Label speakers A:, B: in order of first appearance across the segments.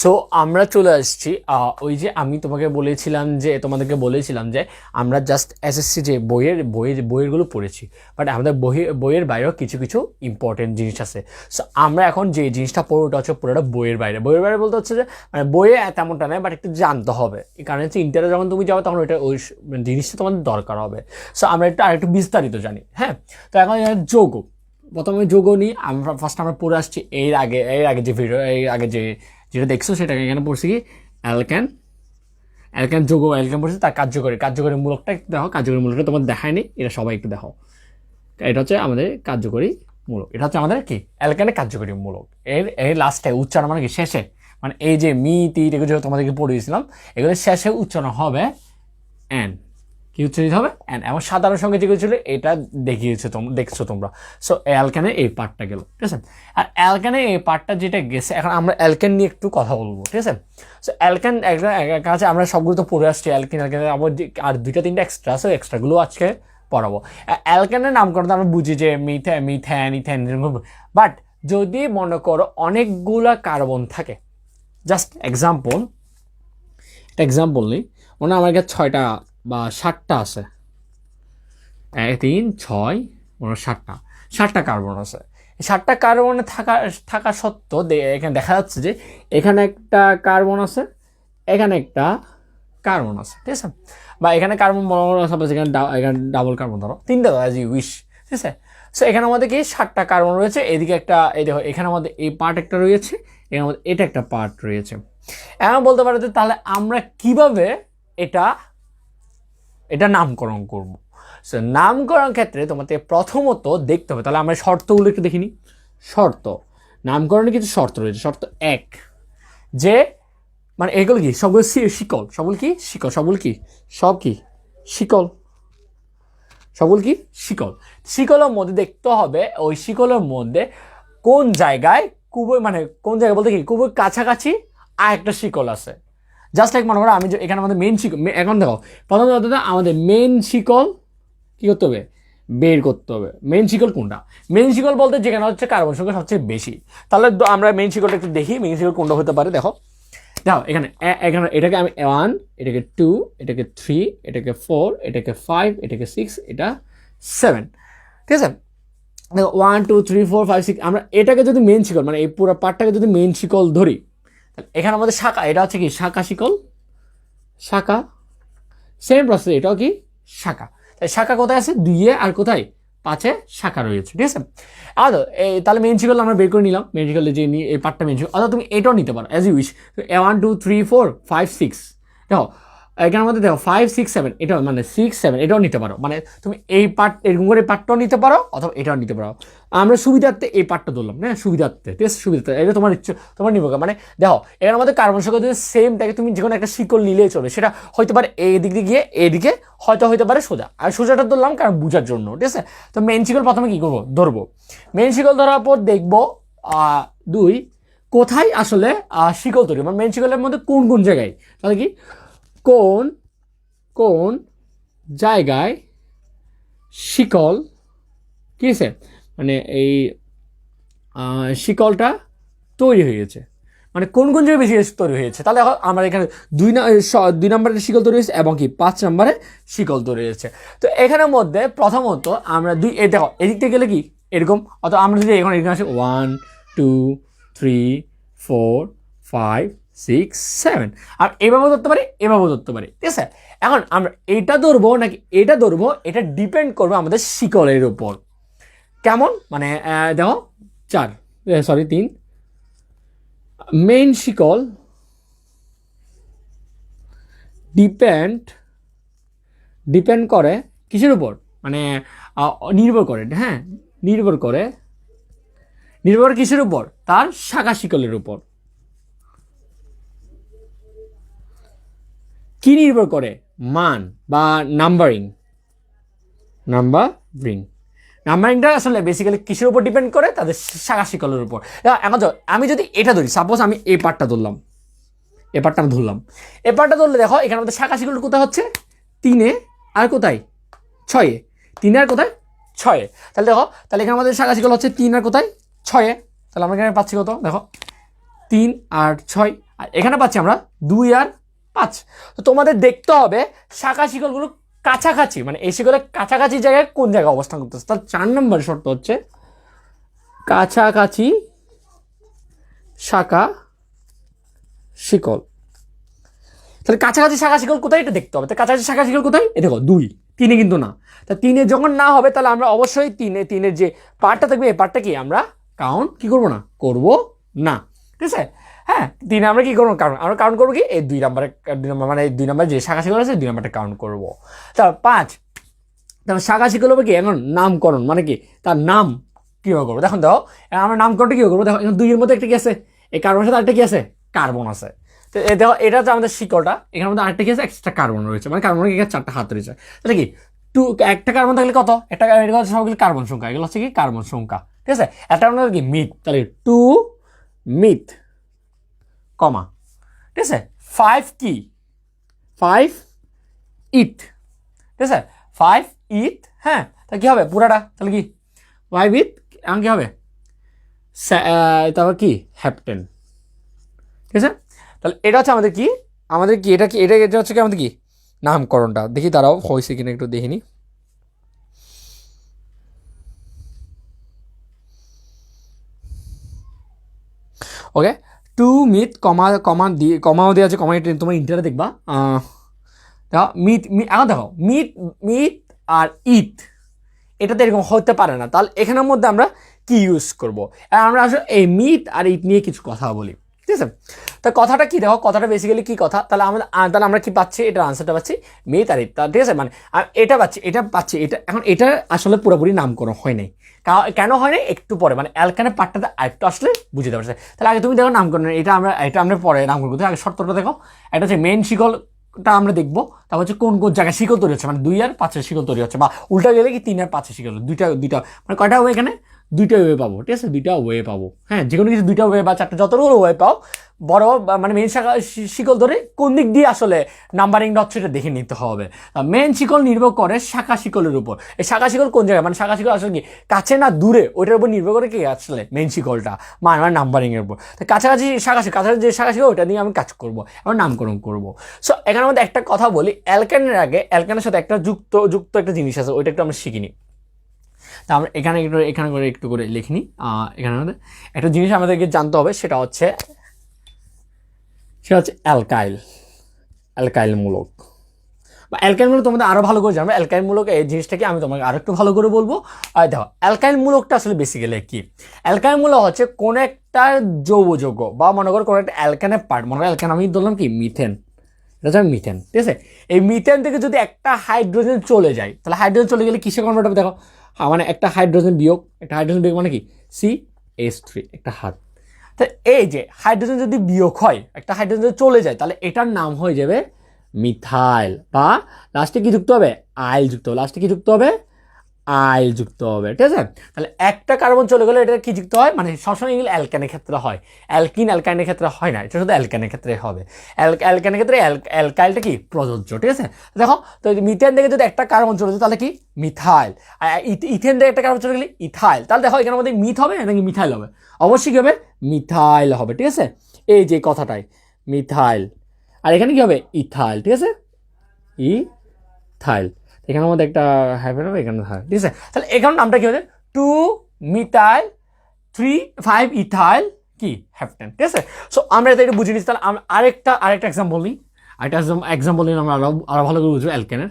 A: So আমরা চলে আসছি ওই যে আমি তোমাদেরকে বলেছিলাম যে আমরা জাস্ট এসএসসি যে বইয়েরগুলো পড়েছি, বাট আমাদের বইয়ের বাইরেও কিছু কিছু ইম্পর্টেন্ট জিনিস আছে। সো আমরা এখন যে জিনিসটা পড়বো ওটা হচ্ছে পুরোটা বইয়ের বাইরে বলতে হচ্ছে যে মানে বইয়ে তেমনটা নেই, বাট একটু জানতে হবে, কারণ হচ্ছে ইন্টারে যখন তুমি যাবে তখন ওই জিনিসটা তোমাদের দরকার হবে। সো আমরা আরেকটু বিস্তারিত জানি। হ্যাঁ, তো এখন যৌগ, প্রথমে যৌগ নিই। আমরা পড়ে আসছি এর আগে যেটা দেখছো সেটাকে এখানে পড়ছি কি অ্যালকেন যৌগ পড়ছি, তার কার্যকরী মূলকটা একটু দেখো। কার্যকরী মূলকটা তোমার দেখায়নি, এটা সবাই একটু দেখো। এটা হচ্ছে আমাদের কার্যকরী মূলক, এটা হচ্ছে আমাদের কি অ্যালকেনের কার্যকরী মূলক। এর লাস্টে উচ্চারণ মানে কি শেষে, মানে এই যে এগুলো তোমাদেরকে পড়িয়েছিলাম, এগুলো শেষে উচ্চারণ হবে এন। কি উচ্চারিত হবে এন, এবং সাধারণ সঙ্গে যেগুলো ছিল এটা দেখছো তোমরা। সো অ্যালকেনের এই পার্টটা গেল, ঠিক আছে। আর অ্যালকেনের এই পার্টটা যেটা গেছে, এখন আমরা অ্যালকেন নিয়ে একটু কথা বলবো, ঠিক আছে। সো অ্যালকেন কাছে আমরা সবগুলো তো পড়ে আসছি। অ্যালকেনের আবার আর 2-3টা এক্সট্রা আছে, এক্সট্রাগুলো আজকে পড়াবো। অ্যালকেনের নামকরণ আমরা বুঝি যে মিথেন, ইথেন, বাট যদি মনে করো অনেকগুলা কার্বন থাকে, জাস্ট এক্সাম্পল নেই, মনে হয় আমার কাছে 6টা বা 7টা আছে, 3, 6, 7টা কার্বন আছে। 7টা কার্বনে থাকা সত্ত্বেও এখানে দেখা যাচ্ছে যে এখানে একটা কার্বন আছে, এখানে একটা কার্বন আছে, ঠিক আছে। বা এখানে কার্বন সাপোজ এখানে ডাবল কার্বন ধরো, 3টা ধরো অ্যাজ ইউ উইশ, ঠিক আছে। সো এখানে আমাদের কি 7টা কার্বন রয়েছে। এদিকে একটা, এই দেখো এখানে আমাদের এই পার্ট একটা রয়েছে, এখানে আমাদের এটা একটা পার্ট রয়েছে। এমন বলতে পারো যে তাহলে আমরা কিভাবে এটা নামকরণ করব। সো নামকরণ ক্ষেত্রে তোমাকে প্রথমত দেখতে হবে, তাহলে আমরা শর্তগুলো একটু দেখিনি। নামকরণে কিছু শর্ত রয়েছে। শর্ত 1, যে মানে এগুলো কি সবগুলো শিকল, শিকলের মধ্যে দেখতে হবে ওই শিকলের মধ্যে কোন জায়গায় বলতে কি খুবই কাছাকাছি আর একটা শিকল আছে। জাস্ট লাইক মনে করো আমি এখানে আমাদের মেন শিকল, এখন দেখো প্রথম কথা আমাদের মেন শিকল কি করতে হবে, বের করতে হবে। মেন শিকল কোনটা? মেন শিকল বলতে যেখানে হচ্ছে কার্বন সংখ্যা সবচেয়ে বেশি। তাহলে আমরা মেন শিকলটা একটু দেখি, মেন শিকল কোনটা হতে পারে। দেখো এখানে এটাকে আমি 1, এটাকে 2, এটাকে 3, এটাকে 4, এটাকে 5, এটাকে 6, এটা 7, ঠিক আছে। দেখো 1, 2, 3, 4, 5, 6, আমরা এটাকে যদি মেন শিকল মানে এই পুরো পার্টটাকে যদি মেন শিকল ধরি, এখানে আমাদের শাখা, এটা হচ্ছে কি শাখা শিকল, সেম প্রসেস, এটাও কি শাখা। তাই শাখা কোথায় আছে? 2 আর কোথায় 5 শাখা রয়েছে, ঠিক আছে। তাহলে মেন শিকল আমরা বের করে নিলাম, মেন শিকল যে এই পার্টটা মেন শিকল, অথবা তুমি এটাও নিতে পারো অ্যাজ ইউ উইশ। 1, 2, 3, 4, 5, 6, দেখো এখানের মধ্যে দেখো 5, 6, 7, এটা মানে 6, 7 এটাও নিতে পারো। মানে তুমি এই পার্ট এরকম করে পার্টটাও নিতে পারো, অথবা এটাও নিতে পারো। আমরা সুবিধার্থে এই পার্টটা ধরলাম, হ্যাঁ সুবিধার্থে, ঠিক আছে। সুবিধার্থে এটা তোমার ইচ্ছে, তোমার নির্ভর করে। মানে দেখো এখানে আমাদের কার্বন সংখ্যা যদি সেম থাকে, তুমি যে কোনো একটা শিকল নিলেই চলে। সেটা হয়তো পারে এই দিক দিয়ে গিয়ে এদিকে, হয়তো পারে সোজা। আর সোজাটা ধরলাম কারণ বুঝার জন্য, ঠিক আছে। তো মেন শিকল প্রথমে কি করবো, ধরবো। মেন শিকল ধরার পর দেখবো 2 কোথায় আসলে শিকল তৈরি, মানে মেন শিকলের মধ্যে কোন জায়গায়, তাহলে কি কোন জায়গায় শিকল কি আছে, মানে এই শিকলটা তৈরি হয়েছে, মানে কোন জায়গায় বেশি তৈরি হয়েছে। তাহলে আমার এখানে 2 নম্বরের শিকল তৈরি হয়েছে এবং কি 5 নম্বরে শিকল তৈরি হয়েছে। তো এখানের মধ্যে প্রথমত আমরা দেখো এদিক থেকে গেলে কি এরকম, অথবা আমরা যদি এখানে আসি 1, 2, 3, 4, 5, 6, 7, আর এভাবেও ধরতে পারি, ঠিক আছে। এখন আমরা এটা ধরবো নাকি এটা ধরবো, এটা ডিপেন্ড করবে আমাদের শিকলের উপর। কেমন, মানে দেখো 3 মেইন শিকল ডিপেন্ড করে কিসের উপর, মানে নির্ভর করে কিসের উপর, তার শাখা শিকলের উপর। কি নির্ভর করে? মান বা নাম্বারিংটা আসলে বেসিক্যালি কিসের উপর ডিপেন্ড করে? তাদের শাখা শিকলের উপর। এখন আমি যদি এটা ধরি, সাপোজ আমি এই পার্টটা ধরলাম, এই পার্টটা ধরলে দেখো এখানে আমাদের শাখা শিকল কোথায় হচ্ছে 3 আর কোথায় 6, 3 আর কোথায় 6। তাহলে দেখো, তাহলে এখানে আমাদের শাখা শিকল হচ্ছে 3 আর কোথায় 6। তাহলে আমরা এখানে পাচ্ছি কত, দেখো 3 আর 6, আর এখানে পাচ্ছি আমরা 2 আর 5। তো তোমাদের দেখতে হবে শাখা শিকলগুলো কাছাকাছি, মানে এই শিকলের কাছাকাছি জায়গায় কোন জায়গায় অবস্থান করতেছে। তার 4 নম্বর শর্ত হচ্ছে কাছাকাছি শাখা শিকল। তাহলে কাছাকাছি শাখা শিকল কোথায় এটা দেখতে হবে। তো কাছাকাছি শাখা শিকল কোথায়, এ দেখো 2, 3 কিন্তু না। তা 3 যখন না হবে তাহলে আমরা অবশ্যই 3 যে পার্টটা থাকবে এই পার্টটা কি আমরা কাউন্ট কি করবো না, করবো না, ঠিক আছে। হ্যাঁ 3 আমরা কি করবো, কারণ আমরা কাউন্ট করবো কি এই 2 নম্বর মানে 2 নম্বর যে শাখা শিকল আছে 2 নম্বরটা কাউন্ট করবো। তারপর 5, তারপর শাখা শিকল হবে কি এখন নামকরণ, মানে কি তার নাম কীভাবে করবো। দেখো আমরা নামকরণটা কীভাবে করবো। দেখো এখন 2 এর মধ্যে একটা কি আছে, এই কার্বনের সাথে আরেকটা কি আছে, কার্বন আছে। তো দেখো এটা হচ্ছে আমাদের শিকলটা, এখানের মধ্যে আরেকটা কি আছে, এক্সট্রা কার্বন রয়েছে, মানে কার্বনের কি 4টা হাত রয়েছে। তাহলে কি একটা কার্বন থাকলে কত, একটা সবগুলো কার্বন সংখ্যা, এগুলো হচ্ছে কি কার্বন সংখ্যা, ঠিক আছে। একটা কি মিথ, তাহলে 2 মিথ কমা, ঠিক আছে। 5 কি 5 ইথ, ঠিক আছে 5 ইথ। হ্যাঁ তাহলে কি হবে পুরাটা, তাহলে কি 5 ইথ এখন কি হবে, তারপর কি হ্যাপটেন, ঠিক আছে। তাহলে এটা হচ্ছে আমাদের কি এটা হচ্ছে কি আমাদের কি নামকরণটা। দেখি দাঁড়াও হয়েছে কিনা একটু দেখিনি। ওকে 2 মিথ কমাও দেওয়া আছে, কমা তোমার ইন্টারে দেখবা। দেখো মিথ এখন দেখো মিথ আর ইথ এটা তো এরকম হতে পারে না। তাহলে এখানের মধ্যে আমরা কি ইউজ করবো, আমরা আসলে এই মিথ আর ইথ নিয়ে কিছু কথা বলি, ঠিক আছে। তা কথাটা কি দেখো, কথাটা বেসিক্যালি কি কথা, তাহলে আমরা কি পাচ্ছি, এটার আনসারটা পাচ্ছি মিথ আর ইথ, ঠিক আছে। মানে এটা পাচ্ছি এটা এখন এটা আসলে পুরোপুরি নামকরণ হয় নাই। কেন হয় নাই একটু পরে, মানে অ্যালকানের পার্টটাতে আরেকটু আসলে বুঝতে পারছে। তাহলে আগে তুমি দেখো নামকরণ, এটা আমরা পরে নামকরণ করতে, আগে শর্তটা দেখো। এটা হচ্ছে মেইন শিকলটা আমরা দেখবো, তারপর হচ্ছে কোন জায়গায় শিকল তৈরি হচ্ছে, মানে 2 আর 5 শিকল তৈরি হচ্ছে, বা উল্টা গেলে কি 3 আর 5 শিকল, দুইটা মানে কয়টা হবে এখানে, 2টা ওয়ে পাবো, ঠিক আছে 2টা ওয়ে পাবো। হ্যাঁ যে কোনো কিছু 2টা ওয়ে বা 4টা যতগুলো ওয়ে পাও, বড় মানে মেন শিকল ধরে কোন দিক দিয়ে আসলে নাম্বারিংটা হচ্ছে এটা দেখে নিতে হবে। মেন শিকল নির্ভর করে শাখা শিকলের উপর, এই শাখা শিকল কোন জায়গায়, মানে শাখা শিকল আসলে কি কাছে না দূরে, ওইটার উপর নির্ভর করে কি আসলে মেন শিকলটা মানে নাম্বারিংয়ের উপর। তো কাছাকাছি কাছাকাছি যে শাখা শিকল ওইটা নিয়ে আমি কাজ করবো, এবার নামকরণ করবো। সো এখানের মধ্যে একটা কথা বলি, অ্যালকানের আগে অ্যালকানের সাথে একটা যুক্ত একটা জিনিস আছে, ওইটা একটু আমরা শিখিনি। তা আমরা এখানে করে একটু করে লিখিনি। এখানে আমাদের একটা জিনিস আমাদেরকে জানতে হবে, সেটা হচ্ছে অ্যালকাইল মূলক বা অ্যালকাইল মূলক। তোমাদের আরো ভালো করে জানবে অ্যালকাইল মূলক এই জিনিসটাকে আমি তোমাকে আরো একটু ভালো করে বলবো। আর দেখো অ্যালকাইল মূলকটা আসলে বেসিক্যালি কি, অ্যালকাইল মূলক হচ্ছে কোন একটা যৌগ বা মনে করো কোন একটা অ্যালকানের পার্ট, মনে করো অ্যালকান আমি ধরলাম কি মিথেন, এটা হচ্ছে মিথেন, ঠিক আছে। এই মিথেন থেকে যদি একটা হাইড্রোজেন চলে যায়, তাহলে হাইড্রোজেন চলে গেলে কিসে কনভার্ট হবে দেখো, মানে একটা হাইড্রোজেন বিয়োগ মানে কি CH3 একটা হাত। তো এই যে হাইড্রোজেন যদি বিয়োগ হয়, একটা হাইড্রোজেন যদি চলে যায়, তাহলে এটার নাম হয়ে যাবে মিথাইল, বা লাস্টে কি যুক্ত হবে, আইল যুক্ত হবে, লাস্টে কি যুক্ত হবে, আইল যুক্ত হবে, ঠিক আছে। তাহলে একটা কার্বন চলে গেলে এটা কি যুক্ত হয়, মানে সবসময় এগুলো অ্যালকানের ক্ষেত্রে হয়, অ্যালকাইনের ক্ষেত্রে হয় না, এটা শুধু অ্যালকানের ক্ষেত্রে হবে। অ্যালকানের ক্ষেত্রে অ্যালকাইলটা কি প্রযোজ্য, ঠিক আছে। দেখো তো মিথেন থেকে যদি একটা কার্বন চলে যায় তাহলে কি মিথাইল, আর ইথেন থেকে একটা কার্বন চলে গেলে ইথাইল। তাহলে দেখো এখানের মধ্যে মিথ হবে নাকি মিথাইল হবে, অবশ্যই কি হবে, মিথাইল হবে, ঠিক আছে। এই যে কথাটাই মিথাইল, আর এখানে কি হবে ইথাইল, ঠিক আছে ইথাইল। এখানের মধ্যে একটা হাইফেন হবে, এখানে ঠিক আছে। তাহলে এখানে নামটা কি হবে 2 মিথাইল 3 5 ইথাইল কি হ্যাপটেন, ঠিক আছে। সো আমরা এটা একটু বুঝে নিচ্ছি। তাহলে আরেকটা এক্সাম্পল নিই, আমরা আরো ভালো করে বুঝবো অ্যালকেনের।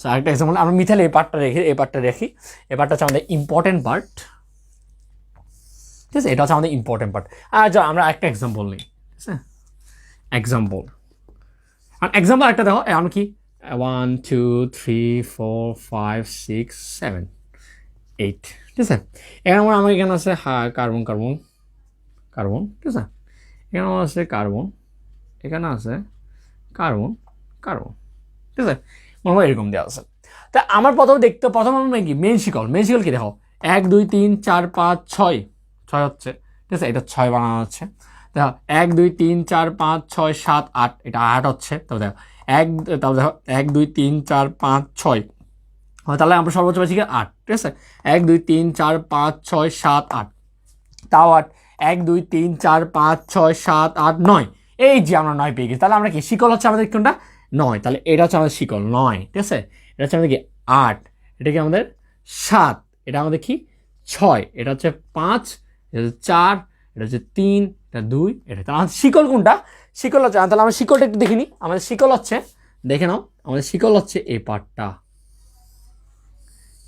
A: সো আরেকটা এক্সাম্পল, আমরা মিথাইল এই পার্টটা রাখি, এই পার্টটা হচ্ছে আমাদের ইম্পর্টেন্ট পার্ট, ঠিক আছে। এটা হচ্ছে আমাদের ইম্পর্টেন্ট পার্ট। আর আমরা একটা এক্সাম্পল নিই, ঠিক আছে। এক্সাম্পল একটা দেখো, আমরা কি 1 2 3 4 5 6 7 8, ঠিক আছে। এখানে আমার এখানে আছে কার্বন, ঠিক আছে। এখানে আমার আছে কার্বন, এখানে আছে কার্বন, ঠিক আছে। মনে হয় এরকম দেওয়া আছে। তা আমার প্রথম আমরা কি মেন শিকল কি দেখো 1 2 3 4 5 6 হচ্ছে, ঠিক আছে। এটা 6 বানানো হচ্ছে। দেখো 1 2 3 4 5 6 7 8, এটা 8 হচ্ছে। তবে দেখো 1 2 3 4 5 6, তাহলে আমরা সর্বোচ্চ পাচ্ছি 8, ঠিক আছে। 1 2 3 4 5 6 7 8, তাও 8, 1 2 3 4 5 6 7 8 9, এই যে আমরা 9 পেয়ে গেছি, তাহলে আমরা কি শিকল হচ্ছে আমাদের কোনটা 9, তাহলে এটা হচ্ছে আমাদের শিকল 9, ঠিক আছে। এটা হচ্ছে আমাদের কি 8, এটা কি আমাদের 7, এটা আমাদের কি 6, এটা হচ্ছে 5, এটা হচ্ছে 4, এটা হচ্ছে 3, এটা 2, এটা তাহলে আমাদের শিকল কোনটা, শিকল হচ্ছে, তাহলে আমরা শিকলটা একটু দেখে নিই। আমাদের শিকল হচ্ছে, দেখে নাও, আমাদের শিকল হচ্ছে এই পার্টটা,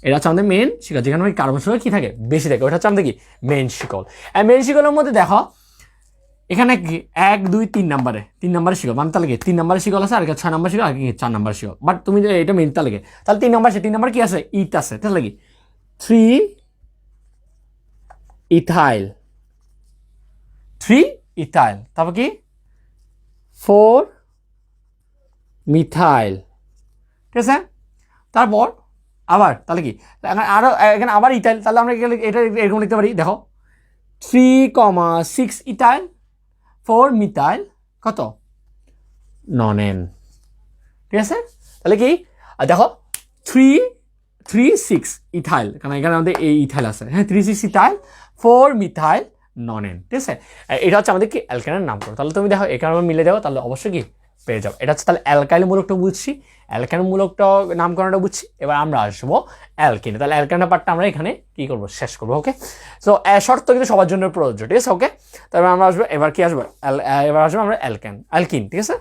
A: এটা হচ্ছে আমাদের মেন শিকল, যেখানে আমাদের কার্বন সংখ্যা কি থাকে বেশি থাকে, ওটা হচ্ছে আমাদের কি মেন শিকল। আর মেন শিকলের মধ্যে দেখো এখানে কি 1 2 3 নাম্বারে শিকল, মানে তাহলে কি 3 নাম্বারের শিকল আছে, আর 6 নাম্বার শিকল, আর কি 4 নাম্বার শিকল। বাট তুমি যে এটা মেন তাহলে 3 নাম্বার কি আছে, ইথ আছে, তাহলে কি 3 ইথাইল, তারপর কি 4 মিথাইল, ঠিক আছে। তারপর আবার তাহলে কি আরো এখানে আবার ইথাইল, তাহলে আমরা এটা এরকম লিখতে পারি, দেখো 3,6 ইথাইল 4 মিথাইল কত নন, ঠিক আছে। তাহলে কি দেখো 3 6 ইথাইল, কারণ এখানে আমাদের এই ইথাইল আছে, হ্যাঁ 3 6 ইথাইল 4 মিথাইল নন, ঠিক আছে। এটা হচ্ছে আমাদের কি অ্যালকেনের নামকরণ। তাহলে তুমি দেখো এখানে আমরা মিলে দেবো, তাহলে অবশ্যই কি পেয়ে যাবো। এটা হচ্ছে তাহলে অ্যালকাইল মূলকটা বুঝছি, অ্যালকেন মূলকটা নামকরণটা বুঝছি। এবার আমরা আসবো অ্যালকেনে, তাহলে অ্যালকেনের পার্টটা আমরা এখানে কি করবো, শেষ করবো। ওকে, সো শর্ত কিন্তু সবার জন্য প্রযোজ্য, ঠিক আছে। ওকে, তারপর আমরা আসবো, এবার কি আসবো, এবার আসবো আমরা অ্যালকিন, ঠিক আছে।